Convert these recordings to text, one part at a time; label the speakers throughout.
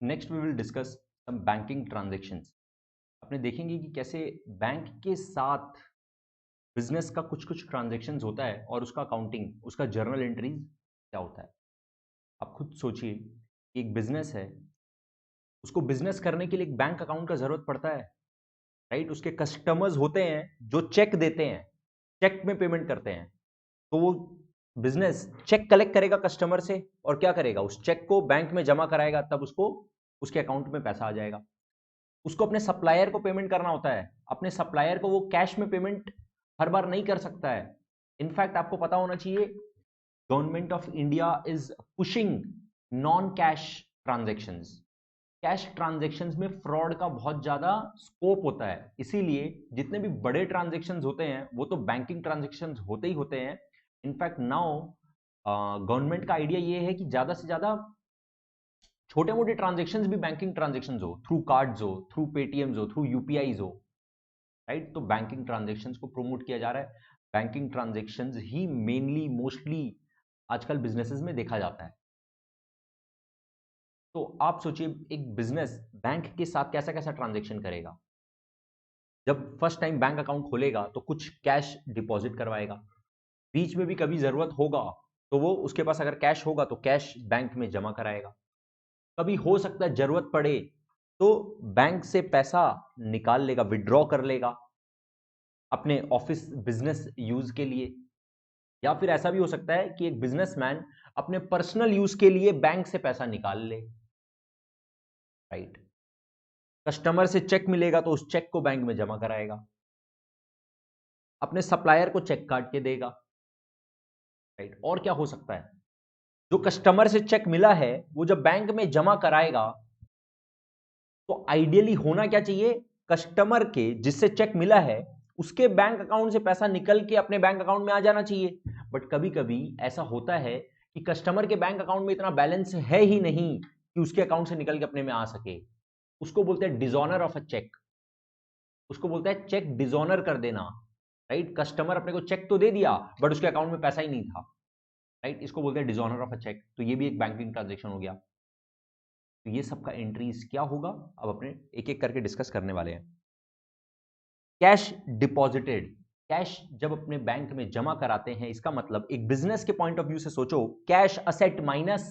Speaker 1: Next we will discuss some banking transactions. अपने देखेंगे कि कैसे बैंक के साथ बिजनेस का कुछ कुछ ट्रांजेक्शन्स होता है और उसका अकाउंटिंग, उसका जर्नल एंट्रीज क्या होता है। आप खुद सोचिए कि एक बिजनेस है, उसको बिजनेस करने के लिए एक बैंक अकाउंट का जरूरत पड़ता है, राइट। उसके कस्टमर्स होते हैं जो चेक देते हैं, चेक में पेमेंट करते हैं। तो वो बिजनेस चेक कलेक्ट करेगा कस्टमर से और क्या करेगा, उस चेक को बैंक में जमा कराएगा, तब उसको उसके अकाउंट में पैसा आ जाएगा। उसको अपने सप्लायर को पेमेंट करना होता है, अपने सप्लायर को वो कैश में पेमेंट हर बार नहीं कर सकता है। इनफैक्ट आपको पता होना चाहिए, government of India is pushing non cash transactions. Cash transactions में फ्रॉड का बहुत ज्यादा स्कोप होता है, इसीलिए जितने भी बड़े ट्रांजेक्शंस होते हैं वो तो बैंकिंग ट्रांजेक्शंस होते ही होते हैं। इनफैक्ट नाउ गवर्नमेंट का आइडिया ये है कि ज्यादा से ज्यादा छोटे मोटे ट्रांजेक्शंस भी बैंकिंग ट्रांजेक्शंस हो, थ्रू कार्ड्स हो, थ्रू पेटीएम्स हो, थ्रू यूपीआईज हो, राइट। तो बैंकिंग ट्रांजेक्शंस को प्रमोट किया जा रहा है। बैंकिंग ट्रांजेक्शंस ही मेनली मोस्टली आजकल बिजनेसेस में देखा जाता है। तो आप सोचिए, एक बिजनेस बैंक के साथ कैसा कैसा ट्रांजेक्शन करेगा। जब फर्स्ट टाइम बैंक अकाउंट खोलेगा तो कुछ कैश डिपॉजिट करवाएगा, बीच में भी कभी जरूरत होगा तो वो उसके पास अगर कैश होगा तो कैश बैंक में जमा कराएगा। कभी हो सकता है जरूरत पड़े तो बैंक से पैसा निकाल लेगा, विड्रॉ कर लेगा अपने ऑफिस बिजनेस यूज के लिए। या फिर ऐसा भी हो सकता है कि एक बिजनेसमैन अपने पर्सनल यूज के लिए बैंक से पैसा निकाल ले, राइट। कस्टमर से चेक मिलेगा तो उस चेक को बैंक में जमा कराएगा, अपने सप्लायर को चेक काट के देगा, राइट। और क्या हो सकता है, जो कस्टमर से चेक मिला है वो जब बैंक में जमा कराएगा तो आइडियली होना क्या चाहिए, कस्टमर के जिससे चेक मिला है उसके बैंक अकाउंट से पैसा निकल के अपने बैंक अकाउंट में आ जाना चाहिए। बट कभी कभी ऐसा होता है कि कस्टमर के बैंक अकाउंट में इतना बैलेंस है ही नहीं कि उसके अकाउंट से निकल के अपने में आ सके। उसको बोलते हैं डिसऑनर ऑफ अ चेक, उसको बोलते हैं चेक डिसऑनर कर देना, राइट। कस्टमर अपने को चेक तो दे दिया बट उसके अकाउंट में पैसा ही नहीं था, राइट। इसको बोलते हैं डिसऑनर ऑफ अ चेक। तो ये भी एक बैंकिंग ट्रांजेक्शन हो गया। तो ये सबका एंट्रीज क्या होगा, अब अपने एक एक करके डिस्कस करने वाले हैं। कैश डिपॉजिटेड, कैश जब अपने बैंक में जमा कराते हैं, इसका मतलब एक बिजनेस के पॉइंट ऑफ व्यू से सोचो, कैश असेट माइनस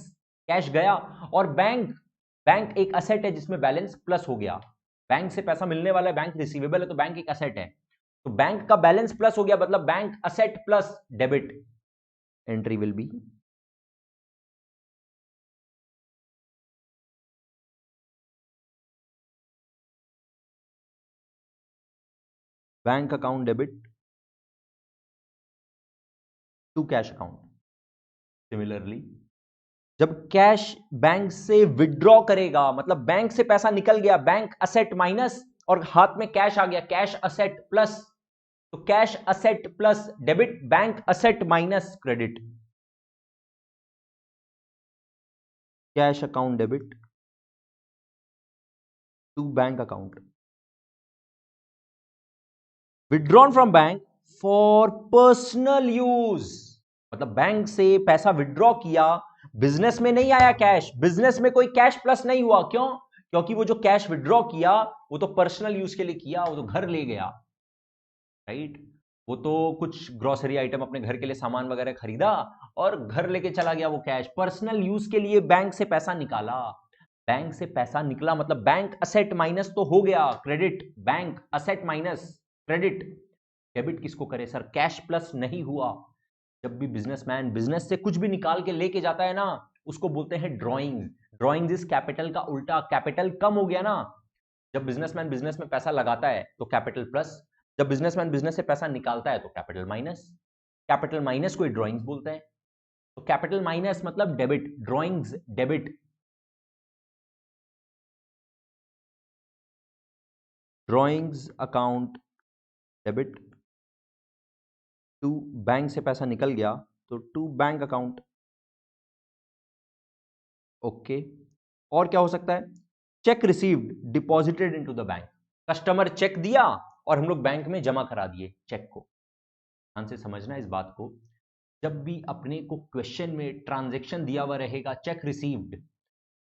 Speaker 1: कैश गया, और बैंक बैंक एक असेट है जिसमें बैलेंस प्लस हो गया। बैंक से पैसा मिलने वाला है, बैंक रिसीवेबल है, तो बैंक एक असेट है। तो बैंक का बैलेंस प्लस हो गया, मतलब bank asset plus debit. Entry will be bank account debit to cash account. Similarly जब कैश बैंक से विड्रॉ करेगा, मतलब बैंक से पैसा निकल गया, बैंक असेट माइनस, और हाथ में कैश आ गया, कैश असेट प्लस। तो cash asset plus debit, bank asset minus credit. Cash account debit to bank account, withdrawn from bank for personal use. मतलब बैंक से पैसा विड्रॉ किया, बिजनेस में नहीं आया कैश, बिजनेस में कोई कैश प्लस नहीं हुआ। क्यों? क्योंकि वो जो कैश विड्रॉ किया वो तो पर्सनल यूज के लिए किया, वो तो घर ले गया, राइट। वो तो कुछ ग्रोसरी आइटम अपने घर के लिए सामान वगैरह खरीदा और घर लेके चला गया, वो कैश पर्सनल यूज के लिए बैंक से पैसा निकाला। बैंक से पैसा निकला मतलब बैंक असेट माइनस तो हो गया credit, bank asset minus credit. Debit किसको करे सर, कैश प्लस नहीं हुआ। जब भी बिजनेसमैन बिजनेस से कुछ भी निकाल के लेके जाता है ना, उसको बोलते हैं ड्रॉइंग। ड्रॉइंग इज कैपिटल का उल्टा, कैपिटल कम हो गया ना। जब बिजनेसमैन बिजनेस में पैसा लगाता है तो कैपिटल प्लस, जब बिजनेसमैन बिजनेस से पैसा निकालता है तो कैपिटल माइनस। कैपिटल माइनस को ड्रॉइंग्स बोलते हैं। तो कैपिटल माइनस मतलब debit, drawings debit. Drawings account debit to bank से पैसा निकल गया तो टू बैंक अकाउंट, ओके। और क्या हो सकता है, cheque received deposited into the bank, customer cheque दिया और हम लोग बैंक में जमा करा दिए चेक को। ध्यान से समझना इस बात को, जब भी अपने को क्वेश्चन में ट्रांजैक्शन दिया हुआ रहेगा चेक रिसीव्ड,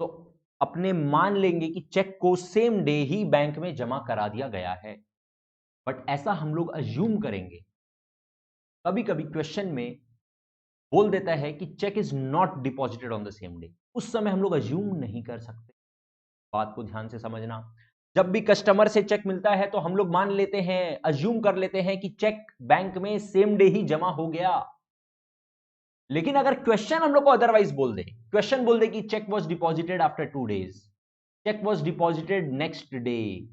Speaker 1: तो अपने मान लेंगे कि चेक को सेम डे ही बैंक में जमा करा दिया गया है, बट ऐसा हम लोग अज्यूम करेंगे। कभी कभी क्वेश्चन में बोल देता है कि cheque is not deposited on the same day, उस समय हम लोग अज्यूम नहीं कर सकते। बात को ध्यान से समझना। जब भी कस्टमर से चेक मिलता है तो हम लोग मान लेते हैं, अज्यूम कर लेते हैं कि चेक बैंक में सेम डे ही जमा हो गया। लेकिन अगर क्वेश्चन हम लोग को अदरवाइज बोल दे, क्वेश्चन बोल दे कि cheque was deposited after 2 days, cheque was deposited next day,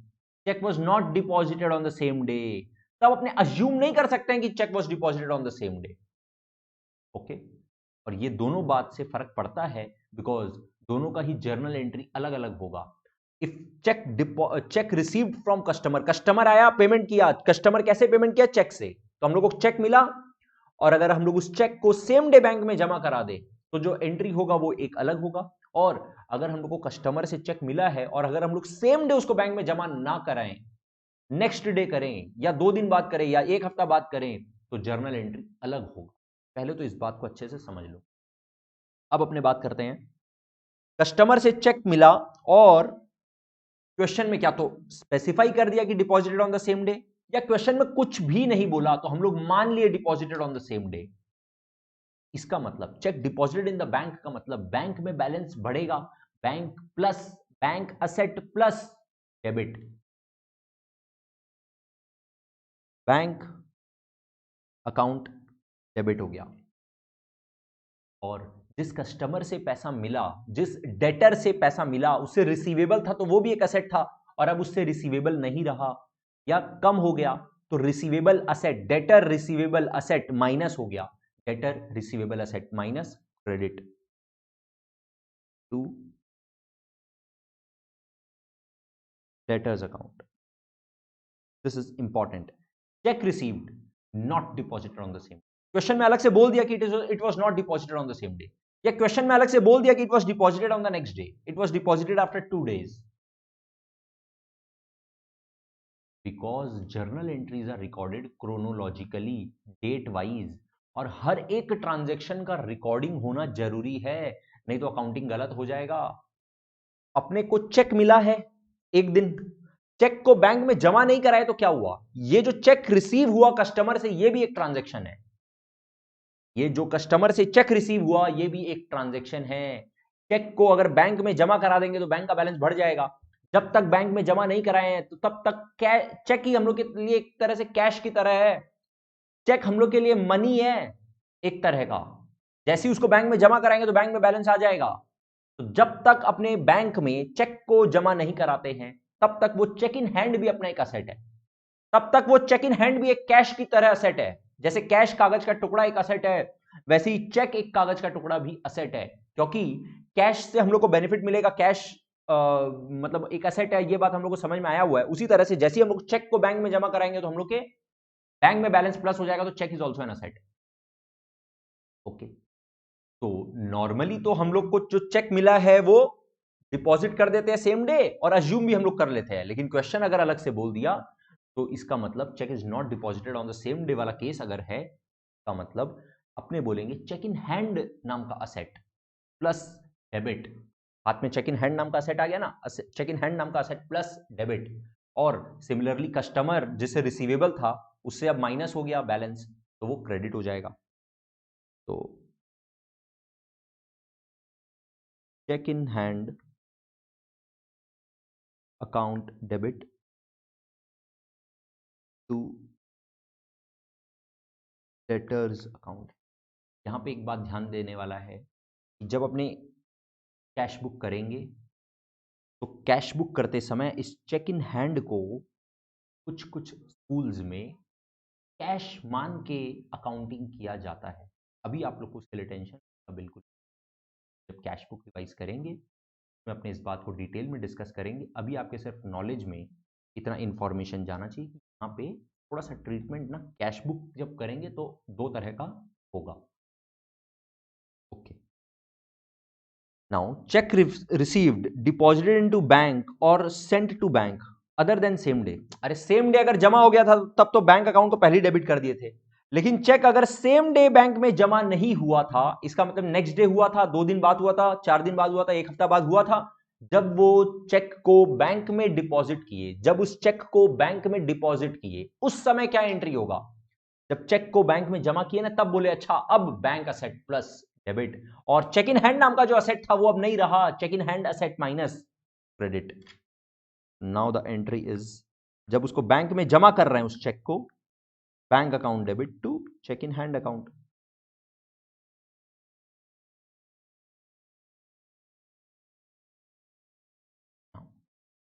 Speaker 1: cheque was not deposited on the same day, तब अपने अज्यूम नहीं कर सकते हैं कि cheque was deposited on the same day. Okay, और ये दोनों बात से फर्क पड़ता है बिकॉज दोनों का ही जर्नल एंट्री अलग अलग होगा। If check received from customer, customer आया, पेमेंट किया, कस्टमर कैसे पेमेंट किया? चेक से, तो हम लोग को चेक मिला, और अगर हम लोग उस चेक को सेम डे बैंक में जमा करा दे तो जो एंट्री होगा वो एक अलग होगा। और अगर हम लोग को कस्टमर से चेक मिला है और अगर हम लोग सेम डे उसको बैंक में जमा ना कराएं, नेक्स्ट डे करें या 2 दिन बाद करें या 1 हफ्ता बाद करें, तो जर्नल एंट्री अलग होगा। पहले तो इस बात को अच्छे से समझ लो। अब अपने बात करते हैं, कस्टमर से चेक मिला और क्वेश्चन में क्या तो स्पेसिफाई कर दिया कि deposited on the same day, या क्वेश्चन में कुछ भी नहीं बोला तो हम लोग मान लिए deposited on the same day. इसका मतलब check deposited in the bank का मतलब बैंक में बैलेंस बढ़ेगा, bank plus bank asset plus debit, bank account debit हो गया। और जिस कस्टमर से पैसा मिला, जिस डेटर से पैसा मिला, उससे रिसीवेबल था तो वो भी एक असेट था, और अब उससे रिसीवेबल नहीं रहा या कम हो गया तो receivable asset, debtor receivable asset minus हो गया, debtor receivable asset minus credit to debtors account. This is important. Cheque received not deposited on the same, question में अलग से बोल दिया कि it was not deposited on the same day, या question में अलग से बोल दिया कि it was deposited on the next day, it was deposited after 2 days, because journal entries are recorded chronologically, date wise, और हर एक ट्रांजैक्शन का रिकॉर्डिंग होना जरूरी है, नहीं तो अकाउंटिंग गलत हो जाएगा। अपने को चेक मिला है एक दिन, चेक को बैंक में जमा नहीं कराए तो क्या हुआ? ये जो चेक रिसीव हुआ कस्टमर से, ये भी एक ट्रांजैक्शन है। ये जो कस्टमर से चेक रिसीव हुआ ये भी एक ट्रांजैक्शन है। चेक को अगर बैंक में जमा करा देंगे तो बैंक का बैलेंस बढ़ जाएगा, जब तक बैंक में जमा नहीं कराए हैं तो तब तक चेक ही हम लोग के लिए एक तरह से कैश की तरह है। चेक हम लोग के लिए मनी है एक तरह का, जैसे ही उसको बैंक में जमा कराएंगे तो बैंक में बैलेंस आ जाएगा। तो जब तक अपने बैंक में चेक को जमा नहीं कराते हैं तब तक वो चेक इन हैंड भी अपना एक असेट है, तब तक वो चेक इन हैंड भी एक कैश की तरह असेट है। जैसे कैश कागज का टुकड़ा एक असेट है, वैसे ही चेक एक कागज का टुकड़ा भी असेट है, क्योंकि कैश से हम लोग को बेनिफिट मिलेगा, कैश मतलब एक असेट है, ये बात हम लोग को समझ में आया हुआ है। उसी तरह से जैसे ही हम लोग चेक को बैंक में जमा कराएंगे तो हम लोग के बैंक में बैलेंस प्लस हो जाएगा, तो cheque is also an asset. Okay, तो नॉर्मली तो हम लोग को जो चेक मिला है वो डिपॉजिट कर देते हैं सेम डे और अज्यूम भी हम लोग कर लेते हैं, लेकिन क्वेश्चन अगर अलग से बोल दिया तो इसका मतलब cheque is not deposited on the same day वाला केस अगर है, का मतलब अपने बोलेंगे चेक इन हैंड नाम का असेट प्लस डेबिट। हाथ में चेक इन हैंड नाम का असेट आ गया ना, चेक इन हैंड नाम का असेट प्लस डेबिट। और सिमिलरली कस्टमर जिससे रिसीवेबल था उससे अब माइनस हो गया बैलेंस, तो वो क्रेडिट हो जाएगा। तो cheque in hand account debit to debtors account. यहां पे एक बात ध्यान देने वाला है कि जब अपने कैश बुक करेंगे तो कैश बुक करते समय इस चेक इन हैंड को कुछ कुछ स्कूल्स में कैश मान के अकाउंटिंग किया जाता है। अभी आप लोग को उसके लिए टेंशन बिल्कुल, जब कैश बुक रिवाइज करेंगे मैं अपने इस बात को डिटेल में डिस्कस करेंगे। अभी आपके सिर्फ नॉलेज में इतना इन्फॉर्मेशन जाना चाहिए कि यहाँ पे थोड़ा सा ट्रीटमेंट ना कैश बुक जब करेंगे तो 2 तरह का होगा। Okay, now cheque received deposited into bank और sent to bank other than same day. अरे सेम डे अगर जमा हो गया था तब तो बैंक अकाउंट को पहले ही डेबिट कर दिए थे, लेकिन चेक अगर सेम डे बैंक में जमा नहीं हुआ था, इसका मतलब नेक्स्ट डे हुआ था, 2 दिन बाद हुआ था, 4 दिन बाद हुआ था, 1 हफ्ता बाद हुआ था, जब वो चेक को बैंक में डिपॉजिट किए, जब उस चेक को बैंक में डिपॉजिट किए, उस समय क्या एंट्री होगा? जब चेक को बैंक में जमा किए ना, तब बोले अच्छा अब बैंक असेट प्लस डेबिट, और चेक इन हैंड नाम का जो असेट था वो अब नहीं रहा, cheque in hand asset minus credit. Now the entry is, जब उसको बैंक में जमा कर रहे हैं उस चेक को, bank account debit to cheque in hand account.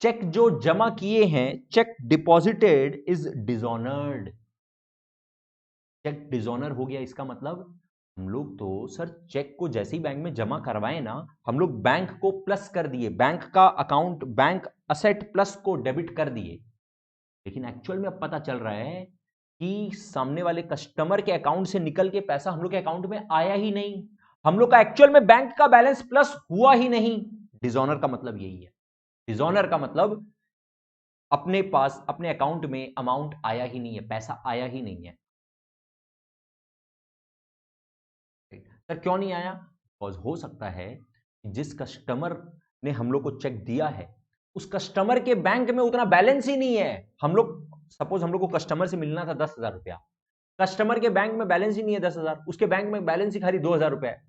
Speaker 1: Cheque जो जमा किए हैं, cheque deposited is dishonoured. Cheque dishonour हो गया, इसका मतलब हम लोग तो सर चेक को जैसे ही बैंक में जमा करवाए ना, हम लोग बैंक को प्लस कर दिए, बैंक का अकाउंट, बैंक असेट प्लस को डेबिट कर दिए। लेकिन एक्चुअल में अब पता चल रहा है कि सामने वाले कस्टमर के अकाउंट से निकल के पैसा हम लोग के अकाउंट में आया ही नहीं, हम लोग का एक्चुअल में बैंक का बैलेंस प्लस हुआ ही नहीं। डिसऑनर का मतलब यही है। डिसऑनर का मतलब अपने पास, अपने अकाउंट में अमाउंट आया ही नहीं है, पैसा आया ही नहीं है। सर क्यों नहीं आया? बिकॉज हो सकता है जिस कस्टमर ने हम लोग को चेक दिया है, उस कस्टमर के बैंक में उतना बैलेंस ही नहीं है। हम लोग सपोज हम लोग को कस्टमर से मिलना था 10,000 रुपया, कस्टमर के बैंक में बैलेंस ही नहीं है 10,000, उसके बैंक में बैलेंस ही खाली 2,000 रुपया है।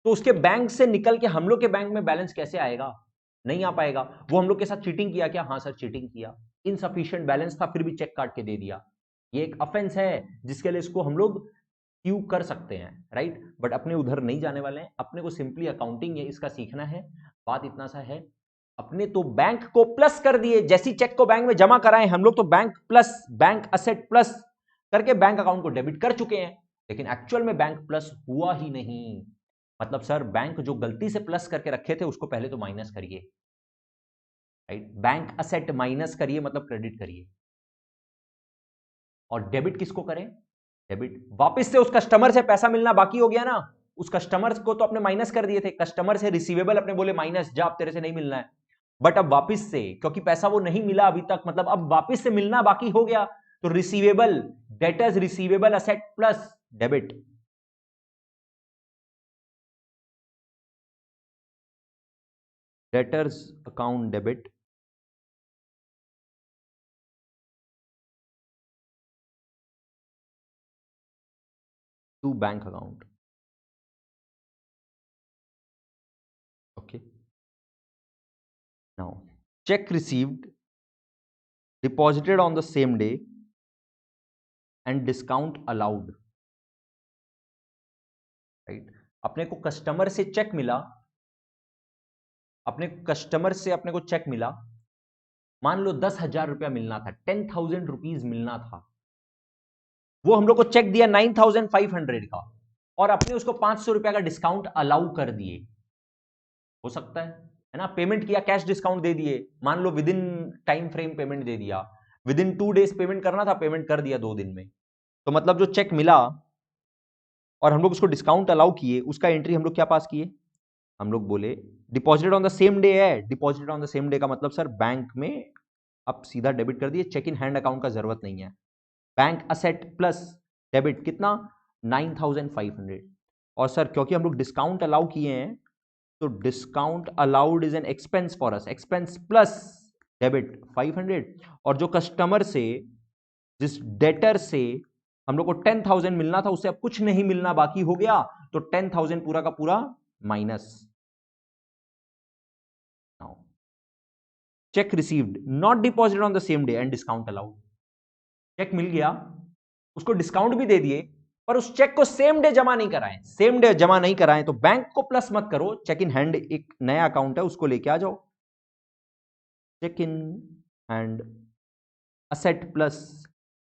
Speaker 1: तो उसके बैंक से निकल के हम लोग के बैंक में बैलेंस कैसे आएगा? नहीं आ पाएगा। वो हम लोग के साथ चीटिंग किया क्या? हाँ सर चीटिंग किया, इनसफिशिएंट बैलेंस था फिर भी चेक काट के दे दिया। ये एक ऑफेंस है जिसके लिए इसको हम लोग क्यू कर सकते हैं, राइट। बट अपने उधर नहीं जाने वाले हैं, अपने को सिंपली अकाउंटिंग है इसका सीखना है। बात इतना सा है, अपने तो बैंक को प्लस कर दिए, जैसी चेक को बैंक में जमा कराए हम लोग तो bank plus, bank asset plus करके बैंक अकाउंट को डेबिट कर चुके हैं, लेकिन एक्चुअल में बैंक प्लस हुआ ही नहीं। मतलब सर बैंक जो गलती से प्लस करके रखे थे उसको पहले तो माइनस करिए, राइट। बैंक असेट माइनस करिए मतलब क्रेडिट करिए। और डेबिट किसको करें? डेबिट वापस से उस कस्टमर से पैसा मिलना बाकी हो गया ना, उस कस्टमर को तो अपने माइनस कर दिए थे, कस्टमर से रिसीवेबल अपने बोले माइनस, जा अब तेरे से नहीं मिलना है। बट अब वापस से क्योंकि पैसा वो नहीं मिला अभी तक, मतलब अब वापस से मिलना बाकी हो गया, तो receivable, debtors receivable asset plus debit. Debtors account debit to bank account. Okay, now check received, deposited on the same day and discount allowed, right. अपने को कस्टमर से चेक मिला, अपने कस्टमर से अपने को चेक मिला, मान लो 10,000 रुपया मिलना था, 10,000 रुपीज मिलना था, वो हम लोग को चेक दिया 9,500 का, और अपने उसको 500 रुपया का डिस्काउंट अलाउ कर दिए। हो सकता है ना, पेमेंट किया, कैश डिस्काउंट दे दिए, मान लो within time frame payment दे दिया, विद इन 2 डेज पेमेंट करना था, पेमेंट कर दिया 2 दिन में। तो मतलब जो चेक मिला और हम लोग उसको डिस्काउंट अलाउ किए, उसका एंट्री हम लोग क्या पास किए? हम लोग बोले deposited on the same day है। Deposited on the same day का मतलब सर बैंक में अब सीधा डेबिट कर दिए, चेक इन हैंड अकाउंट का जरूरत नहीं है। बैंक असेट प्लस डेबिट कितना? 9,500। और सर क्योंकि हम लोग डिस्काउंट अलाउ किए हैं, तो discount allowed is an expense for us, expense plus debit 500। और जो कस्टमर से, जिस डेटर से हम लोग को 10,000 मिलना था, उससे अब कुछ नहीं मिलना बाकी हो गया, तो 10,000 पूरा का पूरा माइनस। Cheque received not deposited on the same day and discount allowed. Cheque मिल गया, उसको डिस्काउंट भी दे दिए, पर उस चेक को सेम डे जमा नहीं कराएं, सेम डे जमा नहीं कराएं, तो बैंक को प्लस मत करो, चेक इन हैंड एक नया अकाउंट है उसको लेके आ जाओ, cheque in hand asset plus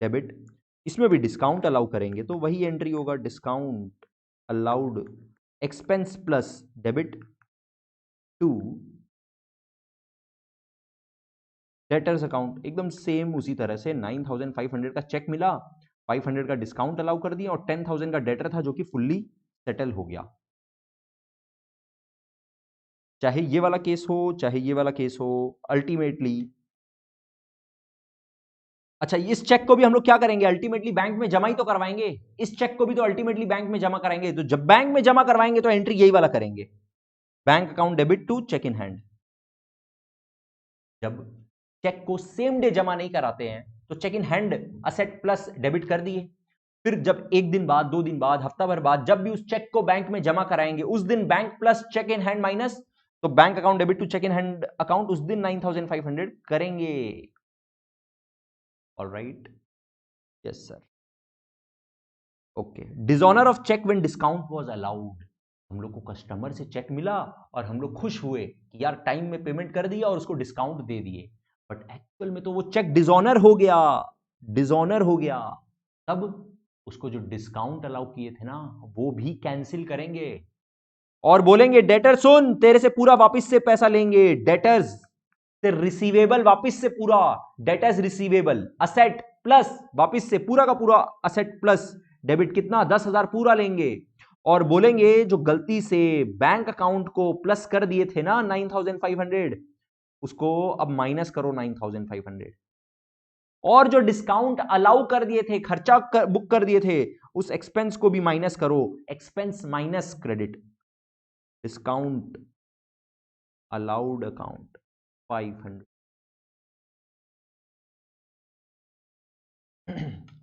Speaker 1: debit. इसमें भी डिस्काउंट अलाउ करेंगे तो वही एंट्री होगा, discount allowed expense plus debit to debtors account. एकदम सेम उसी तरह से 9,500 का चेक मिला, 500 का डिस्काउंट अलाउ कर दिया, और 10,000 का डेटर था जो कि फुल्ली सेटल हो गया। चाहे ये वाला केस हो चाहे ये वाला केस हो, अल्टीमेटली अच्छा इस चेक को भी हम लोग क्या करेंगे? अल्टीमेटली बैंक में जमा ही तो करवाएंगे, इस चेक को भी तो अल्टीमेटली बैंक में जमा कराएंगे। तो जब बैंक में जमा करवाएंगे तो एंट्री यही वाला करेंगे, bank account debit to cheque in hand. जब चेक को सेम डे जमा नहीं कराते हैं तो cheque in hand asset plus debit कर दिए। फिर जब एक दिन बाद, 2 दिन बाद, हफ्ता भर बाद जब भी उस चेक को बैंक में जमा कराएंगे उस दिन bank plus cheque in hand minus, तो bank account debit to cheque in hand account उस दिन 9500 करेंगे। Alright, yes sir, okay. Dishonour of cheque when discount was allowed. हम लोग को कस्टमर से चेक मिला और हम लोग खुश हुए कि यार टाइम में पेमेंट कर दिया और उसको डिस्काउंट दे दिए, बट एक्चुअल में तो वो चेक डिसऑनर हो गया, डिसऑनर हो गया। तब उसको जो डिस्काउंट अलाउ किए थे ना वो भी कैंसिल करेंगे और बोलेंगे डेटर सुन, तेरे से पूरा वापस से पैसा लेंगे, डेटर्स से रिसीवेबल वापस से पूरा, डेटर्स रिसीवेबल असेट प्लस वापस से पूरा का पूरा असेट प्लस डेबिट कितना 10,000 पूरा लेंगे और बोलेंगे जो गलती से बैंक अकाउंट को प्लस कर दिए थे ना 9500 उसको अब माइनस करो 9500 और जो डिस्काउंट अलाउ कर दिए थे, खर्चा बुक कर दिए थे उस एक्सपेंस को भी माइनस करो, expense minus credit, discount allowed account 500।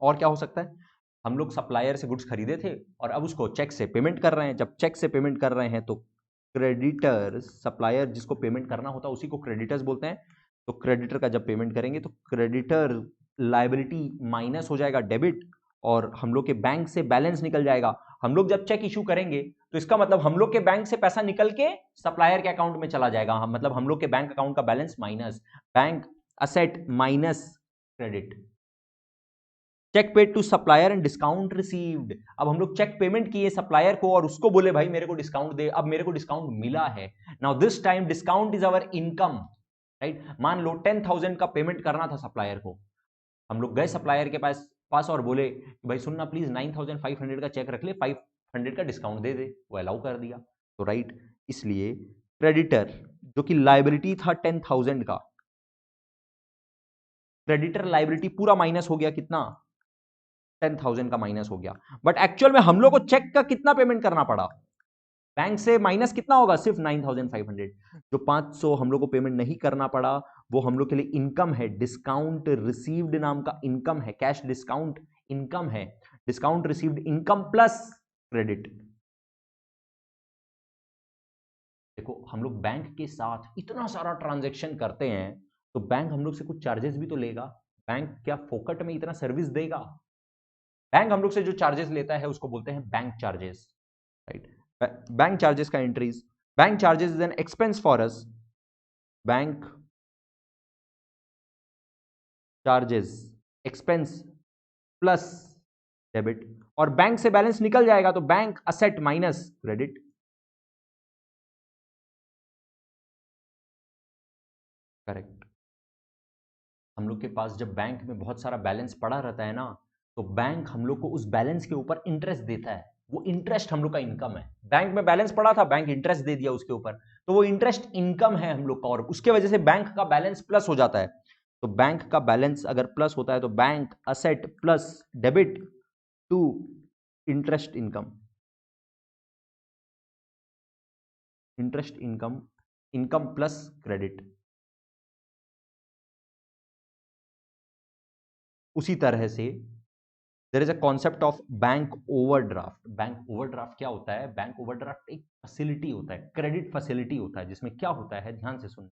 Speaker 1: और क्या हो सकता है, हम लोग सप्लायर से गुड्स खरीदे थे और अब उसको चेक से पेमेंट कर रहे हैं। जब चेक से पेमेंट कर रहे हैं तो क्रेडिटर, सप्लायर जिसको पेमेंट करना होता है उसी को क्रेडिटर्स बोलते हैं। तो क्रेडिटर का जब पेमेंट करेंगे तो क्रेडिटर लायबिलिटी माइनस हो जाएगा डेबिट और हम लोग के बैंक से बैलेंस निकल जाएगा। हम लोग जब चेक इशू करेंगे तो इसका मतलब हम लोग के बैंक से पैसा निकल के सप्लायर के अकाउंट में चला जाएगा, मतलब हम लोग के बैंक अकाउंट का balance minus bank asset minus credit. Cheque paid to supplier and discount received. अब हम लोग चेक पेमेंट किए सप्लायर को और उसको बोले भाई मेरे को डिस्काउंट दे, अब मेरे को डिस्काउंट मिला है। Now this time discount is our income, right. मान लो 10,000 का पेमेंट करना था सप्लायर को, हम लोग गए सप्लायर के पास और बोले भाई सुनना प्लीज 9500 का चेक रख ले, 500 का डिस्काउंट दे दे, वो अलाउ कर दिया। तो राइट, इसलिए क्रेडिटर जो कि लायबिलिटी था 10,000 का, क्रेडिटर लायबिलिटी पूरा माइनस हो गया, कितना 10,000 का माइनस हो गया। बट एक्चुअल में हम लोग को चेक का कितना पेमेंट करना पड़ा, बैंक से माइनस कितना होगा, सिर्फ 9500। जो 500 हम लोग को पेमेंट नहीं करना पड़ा वो हम लोग के लिए इनकम है, डिस्काउंट रिसीव्ड नाम का इनकम है, कैश डिस्काउंट इनकम है, discount received income plus credit. देखो हम लोग बैंक के साथ इतना सारा ट्रांजैक्शन करते हैं तो बैंक हम लोग से कुछ चार्जेस भी तो लेगा। बैंक क्या फोकट में इतना सर्विस देगा? बैंक हम लोग से जो चार्जेस लेता है उसको बोलते हैं bank charges, right. Bank charges का entries, bank charges is an expense for us, bank charges expense plus debit और बैंक से बैलेंस निकल जाएगा तो bank asset minus credit. Correct. हम लोग के पास जब बैंक में बहुत सारा बैलेंस पड़ा रहता है ना तो बैंक हम लोग को उस बैलेंस के ऊपर इंटरेस्ट देता है, वो इंटरेस्ट हम लोग का इनकम है। बैंक में बैलेंस पड़ा था, बैंक इंटरेस्ट दे दिया उसके ऊपर, तो वो इंटरेस्ट इनकम है हम लोग का और उसके वजह से बैंक का बैलेंस प्लस हो जाता है। तो बैंक का बैलेंस अगर प्लस होता है तो bank asset plus debit to interest income, interest income, income plus credit. उसी तरह से there is a concept of bank overdraft. Bank overdraft क्या होता है? बैंक ओवरड्राफ्ट एक फैसिलिटी होता है, क्रेडिट फैसिलिटी होता है, जिसमें क्या होता है, ध्यान से सुन।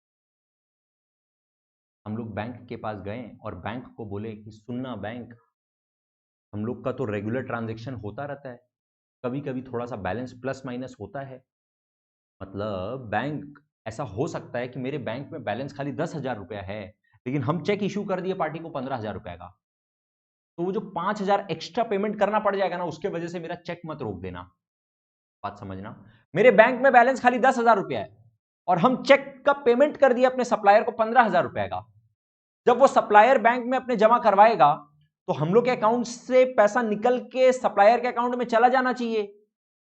Speaker 1: हम लोग बैंक के पास गए और बैंक को बोले कि सुनना बैंक, हम लोग का तो रेगुलर ट्रांजैक्शन होता रहता है, कभी कभी थोड़ा सा बैलेंस प्लस माइनस होता है, मतलब बैंक ऐसा हो सकता है कि मेरे बैंक में बैलेंस खाली 10,000 रुपया है लेकिन हम चेक इशू कर दिए पार्टी को 15,000 रुपए का, तो वो जो 5,000 एक्स्ट्रा पेमेंट करना पड़ जाएगा ना उसके वजह से मेरा चेक मत रोक देना। बात समझना, मेरे बैंक में बैलेंस खाली 10,000 रुपया है और हम चेक का पेमेंट कर दिए अपने सप्लायर को 15,000 रुपए का। जब वो सप्लायर बैंक में अपने जमा करवाएगा तो हम लोग के अकाउंट से पैसा निकल के सप्लायर के अकाउंट में चला जाना चाहिए,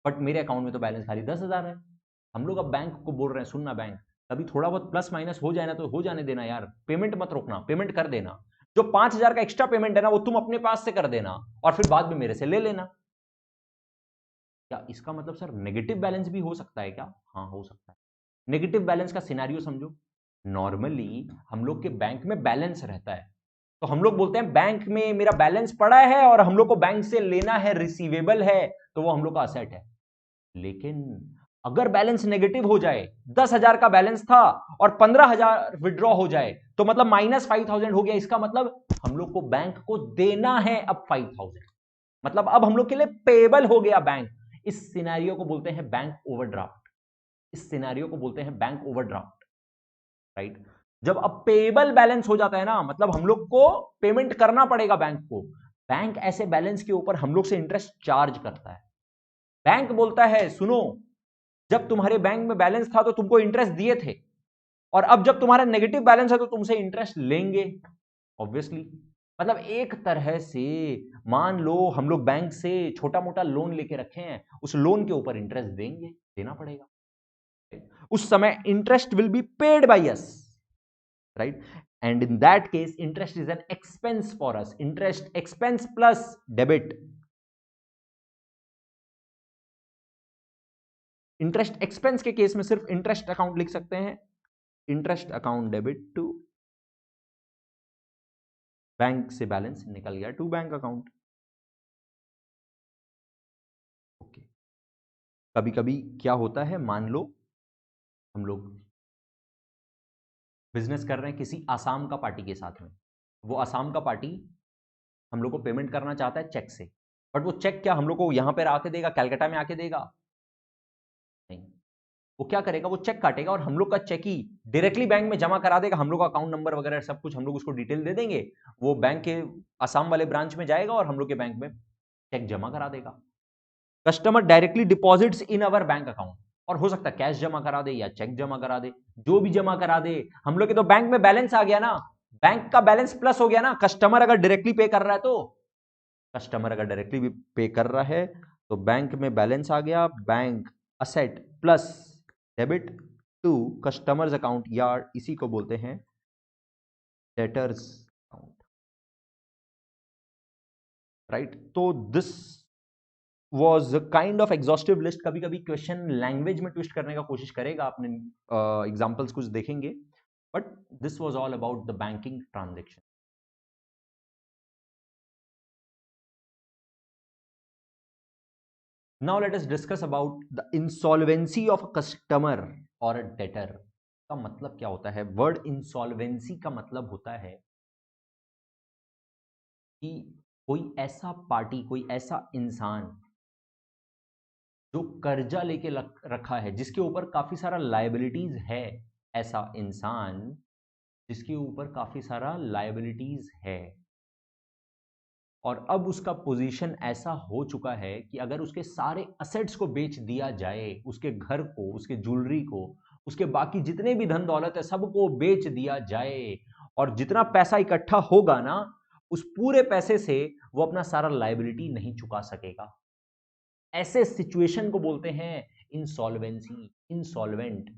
Speaker 1: बट मेरे अकाउंट में तो बैलेंस खाली 10,000 है। हम लोग अब बैंक को बोल रहे हैं सुनना बैंक, कभी थोड़ा बहुत प्लस माइनस हो जाए ना तो हो जाने देना यार, पेमेंट मत रोकना, पेमेंट कर देना, जो 5,000 का एक्स्ट्रा पेमेंट है ना वो तुम अपने पास से कर देना और फिर बाद में मेरे से ले लेना। क्या इसका मतलब सर नेगेटिव बैलेंस भी हो सकता है क्या? हाँ हो सकता है। नेगेटिव बैलेंस का सिनेरियो समझो, नॉर्मली हम लोग के बैंक में बैलेंस रहता है, तो हम लोग बोलते हैं बैंक में मेरा बैलेंस पड़ा है और हम लोग को बैंक से लेना है, रिसीवेबल है, तो वो हम लोग का असेट है। लेकिन अगर बैलेंस नेगेटिव हो जाए, 10,000 का बैलेंस था और 15,000 विड्रॉ हो जाए, तो मतलब -5,000 हो गया। इसका मतलब हम लोग को बैंक को देना है अब 5,000, मतलब अब हम लोग के लिए पेबल हो गया बैंक। इस सिनेरियो को बोलते हैं बैंक ओवरड्राफ्ट। इस सिनेरियो को बोलते हैं बैंक ओवरड्राफ्ट, राइट। जब अब पेबल बैलेंस हो जाता है ना, मतलब हम लोग को पेमेंट करना पड़ेगा बैंक को। बैंक ऐसे बैलेंस के ऊपर हम लोग से इंटरेस्ट चार्ज करता है। बैंक बोलता है सुनो, जब तुम्हारे बैंक में बैलेंस था तो तुमको इंटरेस्ट दिए थे, और अब जब तुम्हारा नेगेटिव बैलेंस है तो तुमसे इंटरेस्ट लेंगे, ऑब्वियसली। मतलब एक तरह से मान लो हम लोग बैंक से छोटा मोटा लोन लेके रखे हैं, उस लोन के ऊपर इंटरेस्ट देंगे, देना पड़ेगा। उस समय interest will be paid by us, right. And in that case interest is an expense for us. Interest expense plus debit. Interest expense के केस में सिर्फ इंटरेस्ट अकाउंट लिख सकते हैं, interest account debit to bank से balance निकल गया to bank account. Okay. कभी कभी क्या होता है, मान लो हम लोग बिजनेस कर रहे हैं किसी आसाम का पार्टी के साथ में। वो आसाम का पार्टी हम लोग को पेमेंट करना चाहता है चेक से, बट वो चेक क्या हम लोग को यहां पर आके देगा, कैलकाटा में आके देगा? नहीं। वो क्या करेगा, वो चेक काटेगा और हम लोग का चेक ही डायरेक्टली बैंक में जमा करा देगा। हम लोग का अकाउंट नंबर वगैरह सब कुछ हम लोग उसको डिटेल दे देंगे, वो बैंक के आसाम वाले ब्रांच में जाएगा और हम लोग के बैंक में चेक जमा करा देगा। Customer directly deposits in our bank account, और हो सकता है कैश जमा करा दे या चेक जमा करा दे, जो भी जमा करा दे। हम लोग के तो बैंक में बैलेंस आ गया ना, बैंक का बैलेंस प्लस हो गया ना। कस्टमर अगर डायरेक्टली पे कर रहा है तो, कस्टमर अगर डायरेक्टली पे कर रहा है तो बैंक में बैलेंस आ गया, bank asset plus debit to customers account, या इसी को बोलते हैं डेटर्स अकाउंट, राइट। तो this was kind of exhaustive list. कभी कभी क्वेश्चन लैंग्वेज में ट्विस्ट करने का कोशिश करेगा, आपने एग्जाम्पल्स कुछ देखेंगे, but this was all about the banking transaction. Now let us discuss about the insolvency of a customer और अ डेटर। का मतलब क्या होता है? वर्ड इंसॉल्वेंसी का मतलब होता है कि कोई ऐसा पार्टी, कोई ऐसा इंसान जो कर्जा लेके रखा है, जिसके ऊपर काफी सारा लायबिलिटीज है, ऐसा इंसान जिसके ऊपर काफी सारा लायबिलिटीज है, और अब उसका पोजीशन ऐसा हो चुका है कि अगर उसके सारे असेट्स को बेच दिया जाए, उसके घर को, उसके ज्वेलरी को, उसके बाकी जितने भी धन दौलत है सबको बेच दिया जाए, और जितना पैसा इकट्ठा होगा ना, उस पूरे पैसे से वो अपना सारा लायबिलिटी नहीं चुका सकेगा। ऐसे सिचुएशन को बोलते हैं इंसॉल्वेंसी, इंसॉल्वेंट।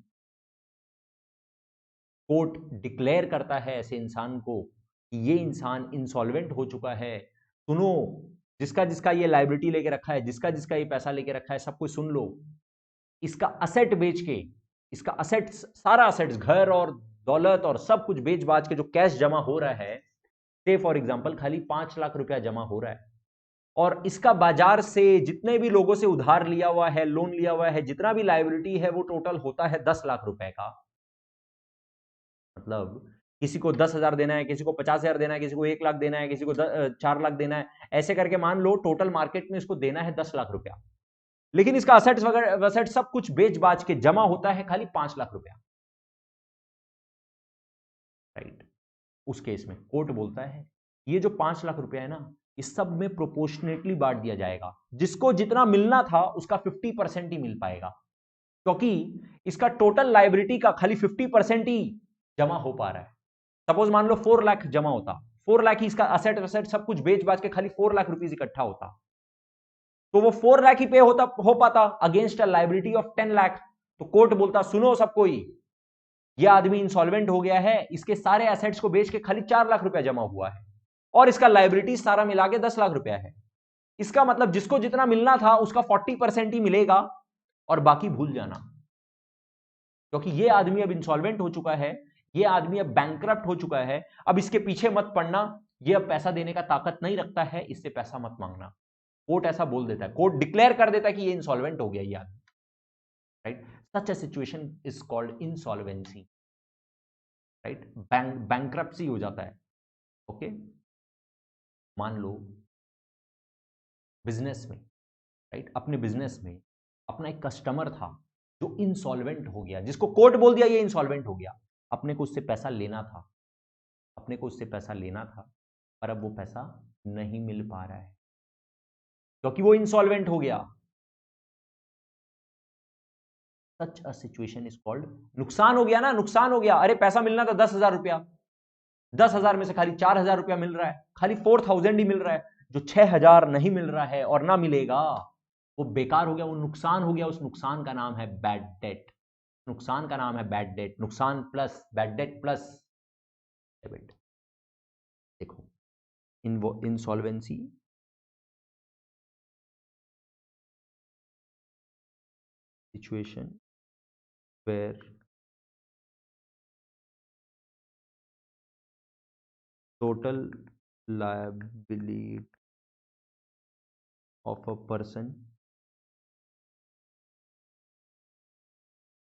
Speaker 1: कोर्ट डिक्लेयर करता है ऐसे इंसान को कि ये इंसान इंसॉल्वेंट हो चुका है। सुनो, जिसका जिसका ये लायबिलिटी लेके रखा है, जिसका जिसका ये पैसा लेके रखा है, सब कुछ सुन लो। इसका असेट बेच के, इसका असेट्स, सारा असेट्स, घर और दौलत और सब कुछ बेच बाच के जो कैश जमा हो रहा है, से फॉर एग्जाम्पल खाली 5 लाख रुपया जमा हो रहा है, और इसका बाजार से जितने भी लोगों से उधार लिया हुआ है, लोन लिया हुआ है, जितना भी लायबिलिटी है, वो टोटल होता है 10 लाख रुपए का। मतलब किसी को 10,000 देना है, किसी को 50,000 देना है, किसी को 1 लाख देना है, किसी को 4 लाख देना है, ऐसे करके मान लो टोटल मार्केट में इसको देना है 10 लाख रुपया। लेकिन इसका असेट्स वगैरह असेट सब कुछ बेच बाच के जमा होता है खाली 5 लाख रुपया, राइट। उस केस में कोर्ट बोलता है ये जो 5 लाख रुपया है ना, इस सब में प्रोपोर्शनेटली बांट दिया जाएगा, जिसको जितना मिलना था उसका 50% ही मिल पाएगा, क्योंकि इसका टोटल लायबिलिटी का खाली 50% ही जमा हो पा रहा है। सपोज मान लो 4 लाख जमा होता, 4 लाख ही इसका असेट असेट सब कुछ बेच बाच के खाली 4 लाख रुपीज इकट्ठा होता, तो वो 4 लाख ही पे होता हो पाता against a liability of 10 lakh. तो कोर्ट बोलता सुनो सब कोई, ये आदमी इंसॉल्वेंट हो गया है, इसके सारे एसेट्स को बेच के खाली 4 लाख रुपया जमा हुआ है, और इसका लायबिलिटी सारा मिला के 10 लाख रुपया है। इसका मतलब जिसको जितना मिलना था उसका 40% ही मिलेगा, और बाकी भूल जाना, क्योंकि ये आदमी अब इंसॉल्वेंट हो चुका है। ये आदमी अब बैंकरप्ट हो चुका है, अब इसके पीछे मत पड़ना, ये अब पैसा देने का ताकत नहीं रखता है, इससे पैसा मत मांगना। कोर्ट ऐसा बोल देता है, कोर्ट डिक्लेयर कर देता है कि ये इंसॉल्वेंट हो गया ये आदमी, right. Such a situation is called insolvency, right. Bankruptcy हो जाता है। ओके, मान लो बिजनेस में, राइट, अपने बिजनेस में अपना एक कस्टमर था जो इंसॉल्वेंट हो गया, जिसको कोर्ट बोल दिया ये इंसॉल्वेंट हो गया। अपने को उससे पैसा लेना था, अपने को उससे पैसा लेना था, पर अब वो पैसा नहीं मिल पा रहा है क्योंकि वो इंसॉल्वेंट हो गया। सच अ सिचुएशन इज कॉल्ड, नुकसान हो गया ना, नुकसान हो गया। अरे पैसा मिलना था 10,000 रुपया, 10,000 में से खाली 4,000 रुपया मिल रहा है, खाली 4,000 ही मिल रहा है, जो 6,000 नहीं मिल रहा है और ना मिलेगा वो बेकार हो गया, वो नुकसान हो गया। उस नुकसान का नाम है बैड डेट, नुकसान का नाम है बैड डेट। नुकसान plus bad debt plus debit. देखो, insolvency situation where total liability of a person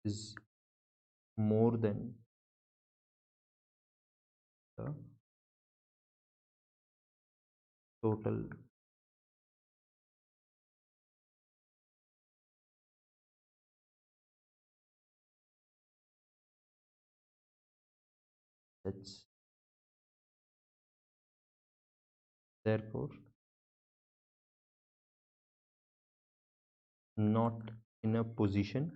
Speaker 1: is more than the total assets. Therefore, not in a position to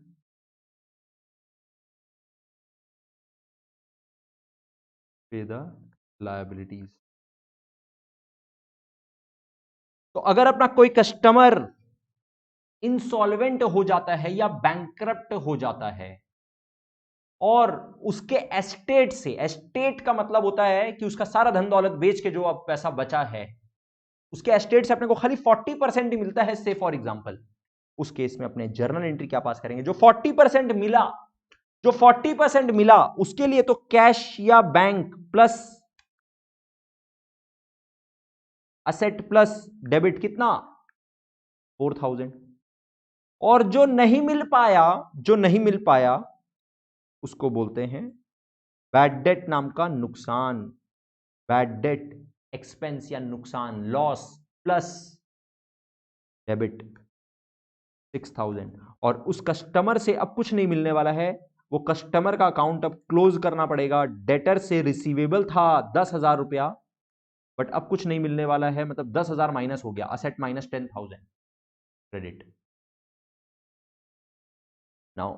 Speaker 1: pay the liabilities. तो अगर अपना कोई कस्टमर इंसॉल्वेंट हो जाता है या बैंकरप्ट हो जाता है और उसके एस्टेट से, एस्टेट का मतलब होता है कि उसका सारा धन दौलत बेच के जो अब पैसा बचा है, उसके एस्टेट से अपने को खाली 40% ही मिलता है, से फॉर एग्जांपल, उस केस में अपने जर्नल एंट्री क्या पास करेंगे, जो 40% मिला, जो 40% मिला उसके लिए तो कैश या bank plus asset plus debit कितना, 4,000। और जो नहीं मिल पाया, जो नहीं मिल पाया उसको बोलते हैं बैड डेट नाम का नुकसान, बैड डेट एक्सपेंस या नुकसान, लॉस प्लस डेबिट 6,000। और उस कस्टमर से अब कुछ नहीं मिलने वाला है, वो कस्टमर का अकाउंट अब क्लोज करना पड़ेगा। डेटर से रिसीवेबल था 10,000 रुपया, बट अब कुछ नहीं मिलने वाला है, मतलब 10,000 माइनस हो गया, असेट माइनस 10,000 क्रेडिट। नाउ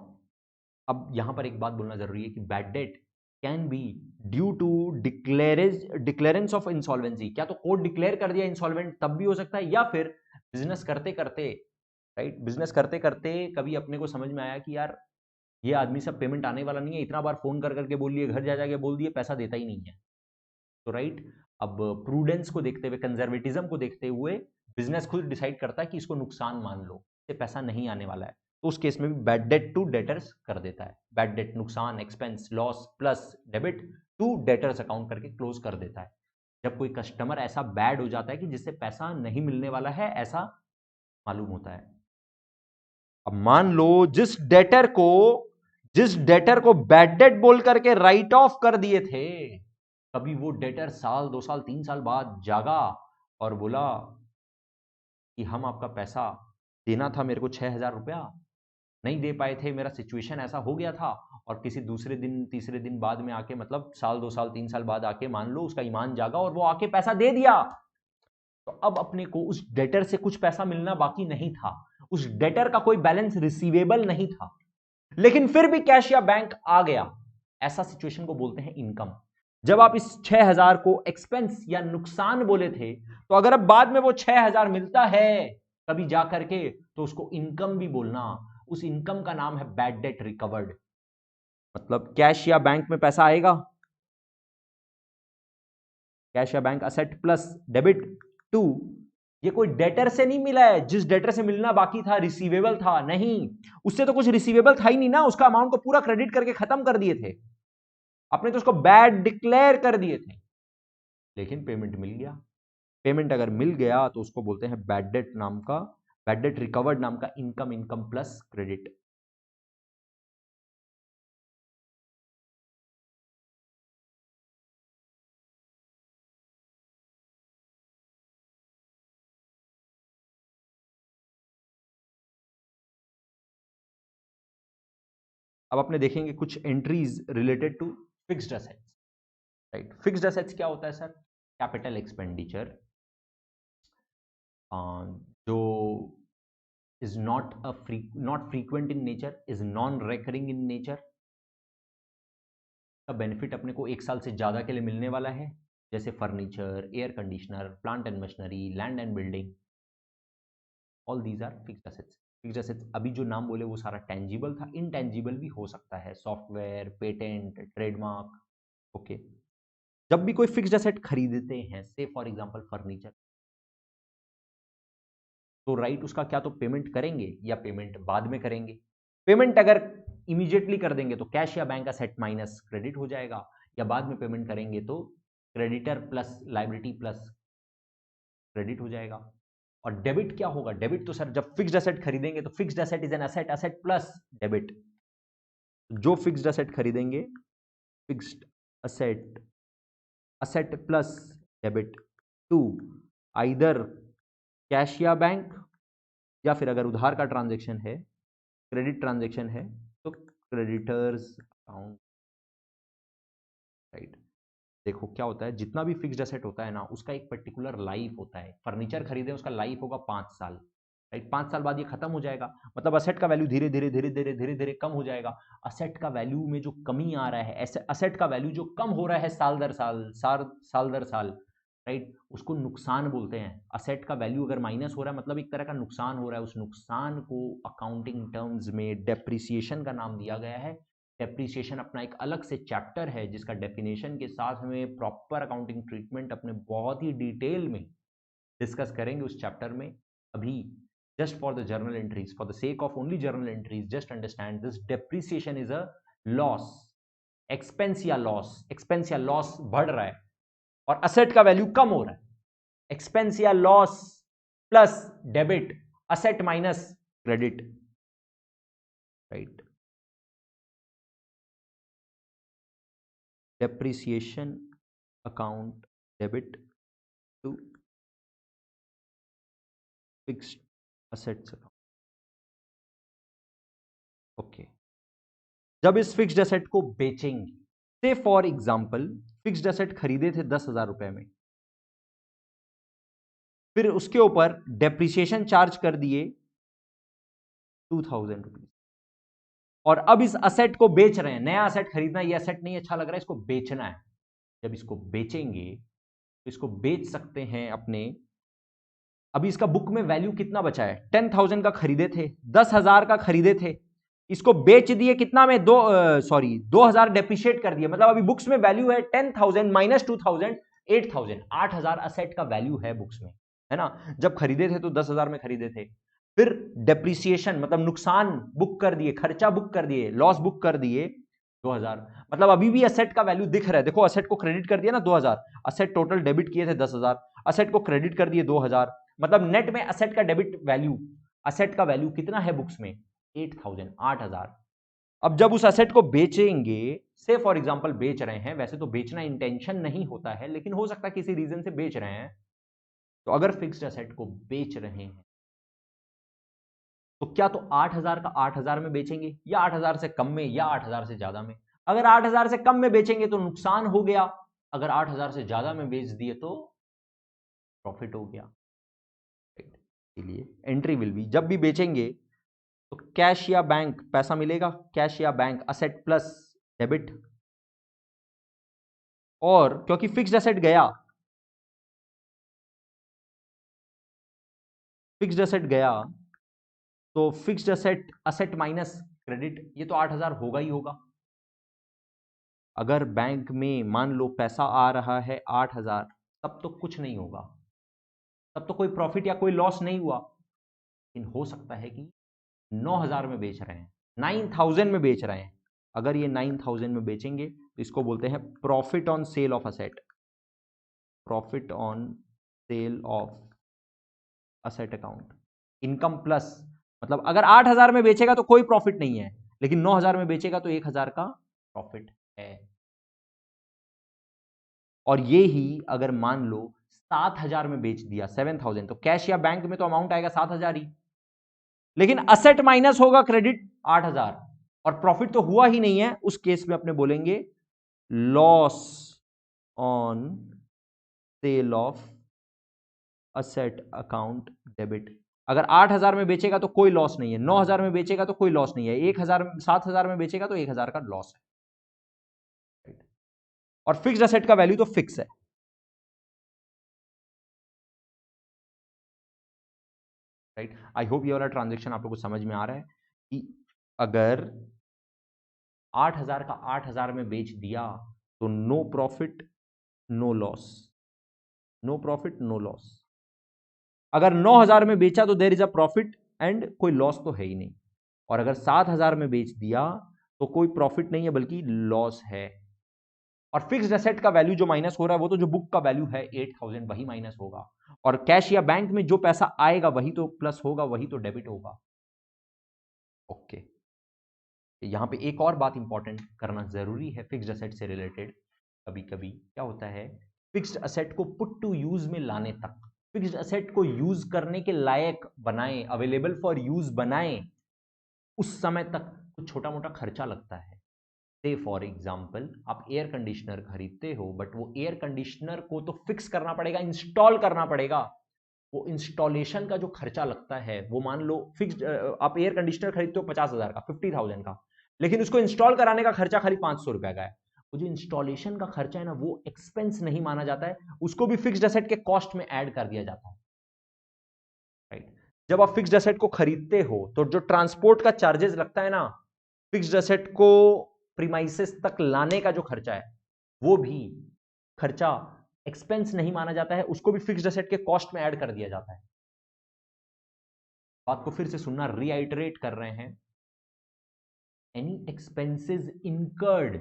Speaker 1: अब यहां पर एक बात बोलना जरूरी है कि bad debt can be due to declarance of insolvency. क्या तो कोर्ट डिक्लेयर कर दिया इंसॉल्वेंट तब भी हो सकता है, या फिर बिजनेस करते करते, राइट, बिजनेस करते करते कभी अपने को समझ में आया कि यार ये आदमी सब पेमेंट आने वाला नहीं है, इतना बार फोन कर करके बोल लिए, घर जा जाके बोल दिए, पैसा देता ही नहीं है। तो राइट, अब प्रूडेंस को देखते हुए, कंजर्वेटिज्म को देखते हुए बिजनेस खुद डिसाइड करता है कि इसको नुकसान मान लो, इससे पैसा नहीं आने वाला है, तो उस केस में भी बैड डेट टू डेटर्स कर देता है। बैड डेट नुकसान, expense, loss plus debit to debtors account करके क्लोज कर देता है। जब कोई कस्टमर ऐसा बैड हो जाता है कि जिससे पैसा नहीं मिलने वाला है, ऐसा मालूम होता है। अब मान लो जिस डेटर को बैड डेट बोल करके राइट ऑफ कर दिए थे, कभी वो डेटर साल 2 साल 3 साल बाद जागा और बोला कि हम आपका पैसा देना था, मेरे को 6,000 रुपया नहीं दे पाए थे, मेरा सिचुएशन ऐसा हो गया था, और किसी दूसरे दिन तीसरे दिन बाद में आके, मतलब साल 2 साल 3 साल बाद आके मान लो उसका ईमान जागा और वो आके पैसा दे दिया, तो अब अपने को उस डेटर से कुछ पैसा मिलना बाकी नहीं था, उस डेटर का कोई बैलेंस रिसीवेबल नहीं था, लेकिन फिर भी कैश या बैंक आ गया। ऐसा सिचुएशन को बोलते हैं इनकम। जब आप इस 6,000 को एक्सपेंस या नुकसान बोले थे, तो अगर अब बाद में वो 6,000 मिलता है कभी जा करके, तो उसको इनकम भी बोलना। उस इनकम का नाम है बैड डेट रिकवर्ड। मतलब कैश या बैंक में पैसा आएगा, कैश या bank asset plus debit to, ये कोई डेटर से नहीं मिला है, जिस डेटर से मिलना बाकी था, रिसीवेबल था, नहीं, उससे तो कुछ रिसीवेबल था ही नहीं ना, उसका अमाउंट को पूरा क्रेडिट करके खत्म कर दिए थे। आपने तो उसको बैड डिक्लेयर कर दिए थे, लेकिन पेमेंट मिल गया। पेमेंट अगर मिल गया तो उसको बोलते हैं बैड डेट नाम का, बैड डेट रिकवर्ड नाम का इनकम, इनकम प्लस क्रेडिट। अब आपने देखेंगे कुछ entries related to fixed assets, right. Fixed assets क्या होता है सर? कैपिटल एक्सपेंडिचर जो is not frequent in nature, is non recurring in nature, का बेनिफिट अपने को 1 साल से ज़्यादा के लिए मिलने वाला है, जैसे furniture, air conditioner, plant and machinery, land and building, all these are fixed assets. Fixed assets अभी जो नाम बोले वो सारा टेंजिबल था, इनटेंजिबल भी हो सकता है, सॉफ्टवेयर, पेटेंट, ट्रेडमार्क। ओके, जब भी कोई फिक्स्ड असेट खरीदते हैं, से फॉर एग्जांपल फर्नीचर, तो राइट उसका क्या तो पेमेंट करेंगे या पेमेंट बाद में करेंगे। पेमेंट अगर इमीडिएटली कर देंगे तो कैश या बैंक असेट माइनस क्रेडिट हो जाएगा, या बाद में पेमेंट करेंगे तो creditor plus liability plus credit हो जाएगा। और डेबिट क्या होगा? डेबिट तो सर जब फिक्स्ड असेट खरीदेंगे तो fixed asset is an asset, asset plus debit. जो फिक्स्ड असेट खरीदेंगे, fixed asset, asset plus debit to either cash या बैंक, या फिर अगर उधार का ट्रांजेक्शन है, क्रेडिट ट्रांजेक्शन है, तो क्रेडिटर्स अकाउंट, राइट। देखो क्या होता है, जितना भी फिक्स्ड एसेट होता है ना, उसका एक पर्टिकुलर लाइफ होता है। फर्नीचर खरीदे उसका लाइफ होगा 5 साल, राइट। 5 साल बाद ये खत्म हो जाएगा, मतलब असेट का वैल्यू धीरे धीरे धीरे धीरे धीरे धीरे कम हो जाएगा। असेट का वैल्यू में जो कमी आ रहा है, ऐसे असेट का वैल्यू जो कम हो रहा है साल दर साल, साल दर साल, राइट, उसको नुकसान बोलते हैं। असेट का वैल्यू अगर माइनस हो रहा है मतलब एक तरह का नुकसान हो रहा है, उस नुकसान को अकाउंटिंग टर्म्स में डेप्रिसिएशन का नाम दिया गया है। डेप्रिसिएशन अपना एक अलग से चैप्टर है जिसका डेफिनेशन के साथ हमें प्रॉपर अकाउंटिंग ट्रीटमेंट अपने बहुत ही डिटेल में डिस्कस करेंगे उस चैप्टर में। अभी just for the journal entries, for the sake of only journal entries, just understand this depreciation is a loss, expense या लॉस। एक्सपेंस या लॉस बढ़ रहा है और असेट का वैल्यू कम हो रहा है। एक्सपेंस या loss plus debit, asset minus credit, right. Depreciation account debit to fixed assets account. Okay, जब इस फिक्स्ड असेट को बेचेंगे, से फॉर एग्जांपल फिक्स्ड असेट खरीदे थे 10,000 रुपए में, फिर उसके ऊपर डेप्रिसिएशन चार्ज कर दिए 2,000 रुपीज, और अब इस असेट को बेच रहे हैं। नया असेट खरीदना, ये असेट नहीं अच्छा लग रहा है, इसको बेचना है। जब इसको बेचेंगे तो इसको बेच सकते हैं अपने, अभी इसका बुक में वैल्यू कितना बचा है? 10,000 का खरीदे थे, 10,000 का खरीदे थे, इसको बेच दिए कितना में? 2,000 डेप्रिशिएट कर दिए, मतलब अभी बुक्स में वैल्यू है 10,000 माइनस 2,000, 8,000। 8,000 असेट का वैल्यू है बुक्स में, है ना। जब खरीदे थे तो 10,000 में खरीदे थे, फिर डेप्रिसिएशन मतलब नुकसान बुक कर दिए, खर्चा बुक कर दिए, लॉस बुक कर दिए 2,000, मतलब अभी भी असेट का वैल्यू दिख रहा है। देखो असेट को क्रेडिट कर दिया ना 2,000, असेट टोटल डेबिट किए थे 10,000, असेट को क्रेडिट कर दिए 2,000, मतलब नेट में असेट का डेबिट वैल्यू, असेट का वैल्यू कितना है बुक्स में? 8,000, 8,000। अब जब उस असेट को बेचेंगे, से फॉर एग्जांपल बेच रहे हैं, वैसे तो बेचना इंटेंशन नहीं होता है, लेकिन हो सकता है किसी रीजन से बेच रहे हैं, तो अगर फिक्स्ड असेट को बेच रहे हैं तो क्या तो 8,000 का 8,000 में बेचेंगे, या 8,000 से कम में, या 8,000 से ज्यादा में। अगर 8,000 से कम में बेचेंगे तो नुकसान हो गया, अगर 8,000 से ज्यादा में बेच दिए तो प्रॉफिट हो गया। इसलिए एंट्री विल बी, जब भी बेचेंगे तो कैश या बैंक, पैसा मिलेगा, कैश या बैंक, असेट प्लस डेबिट, और क्योंकि फिक्स्ड असेट गया, फिक्स्ड असेट गया तो fixed asset, asset minus credit, ये तो 8,000 होगा ही होगा। अगर बैंक में मान लो पैसा आ रहा है 8,000, तब तो कुछ नहीं होगा, तब तो कोई प्रॉफिट या कोई लॉस नहीं हुआ। लेकिन हो सकता है कि 9,000 में बेच रहे हैं, 9,000 में बेच रहे हैं, अगर ये 9,000 में बेचेंगे तो इसको बोलते हैं profit on sale of asset, profit on sale of asset account. Income plus, मतलब अगर 8,000 में बेचेगा तो कोई प्रॉफिट नहीं है, लेकिन 9,000 में बेचेगा तो 1,000 का प्रॉफिट है। और ये ही अगर मान लो 7,000 में बेच दिया, 7,000, तो कैश या बैंक में तो अमाउंट आएगा 7,000 ही, लेकिन असेट माइनस होगा क्रेडिट 8,000 और प्रॉफिट तो हुआ ही नहीं है। उस केस में अपने बोलेंगे loss on sale of asset account debit. अगर 8,000 में बेचेगा तो कोई लॉस नहीं है, 9,000 में बेचेगा तो कोई लॉस नहीं है, 7,000 में बेचेगा तो 1,000 का लॉस है। और फिक्स्ड असेट का वैल्यू तो फिक्स है। राइट, आई होप ये वाला ट्रांजेक्शन आप लोगों को समझ में आ रहा है कि अगर 8,000 का 8,000 में बेच दिया तो no profit no loss, no profit no loss. अगर 9,000 में बेचा तो there is a profit and कोई लॉस तो है ही नहीं। और अगर 7,000 में बेच दिया तो कोई प्रॉफिट नहीं है बल्कि लॉस है। और फिक्स्ड एसेट का वैल्यू जो माइनस हो रहा है वो तो जो बुक का वैल्यू है 8,000 वही माइनस होगा, और कैश या बैंक में जो पैसा आएगा वही तो प्लस होगा, वही तो डेबिट होगा। ओके, यहां पे एक और बात इंपॉर्टेंट करना जरूरी है फिक्स्ड एसेट से रिलेटेड। कभी कभी क्या होता है, फिक्स्ड एसेट को पुट टू यूज में लाने तक, फिक्स्ड एसेट को यूज करने के लायक बनाएं, अवेलेबल फॉर यूज बनाएं, उस समय तक कुछ छोटा मोटा खर्चा लगता है। से फॉर एग्जाम्पल आप एयर कंडीशनर खरीदते हो, बट वो एयर कंडीशनर को तो फिक्स करना पड़ेगा, इंस्टॉल करना पड़ेगा। वो इंस्टॉलेशन का जो खर्चा लगता है वो मान लो फिक्स्ड, आप एयर कंडीशनर खरीदते हो 50,000 का, 50,000 का, लेकिन उसको इंस्टॉल कराने का खर्चा खाली 500 रुपए का है। वो जो इंस्टॉलेशन का खर्चा है ना, वो एक्सपेंस नहीं माना जाता है, उसको भी फिक्स्ड एसेट के कॉस्ट में ऐड कर दिया जाता है। राइट, जब आप फिक्स्ड एसेट को खरीदते हो तो जो ट्रांसपोर्ट का चार्जेस लगता है ना, फिक्स्ड एसेट को प्रीमाइसेस तक लाने का जो खर्चा है, वो भी खर्चा एक्सपेंस नहीं माना जाता है, उसको भी फिक्स्ड एसेट के कॉस्ट में ऐड कर दिया जाता है। बात को फिर से सुनना, रीआइटरेट कर रहे हैं। Any expenses incurred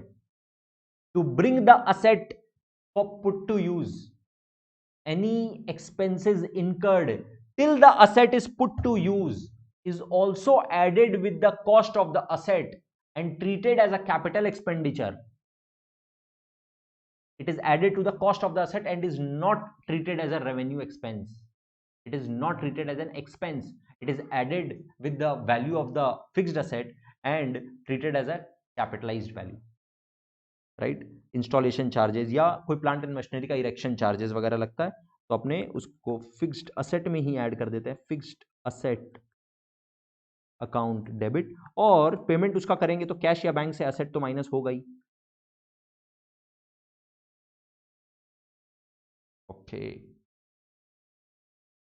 Speaker 1: to bring the asset for put to use, any expenses incurred till the asset is put to use is also added with the cost of the asset and treated as a capital expenditure. It is added to the cost of the asset and is not treated as a revenue expense. It is not treated as an expense. It is added with the value of the fixed asset and treated as a capitalized value. Right? Installation charges या कोई plant and machinery का erection charges वगैरह लगता है तो अपने उसको fixed asset में ही ऐड कर देते हैं, फिक्स्ड असेट अकाउंट डेबिट। और पेमेंट उसका करेंगे तो कैश या बैंक से असेट तो माइनस होगा ही। ओके,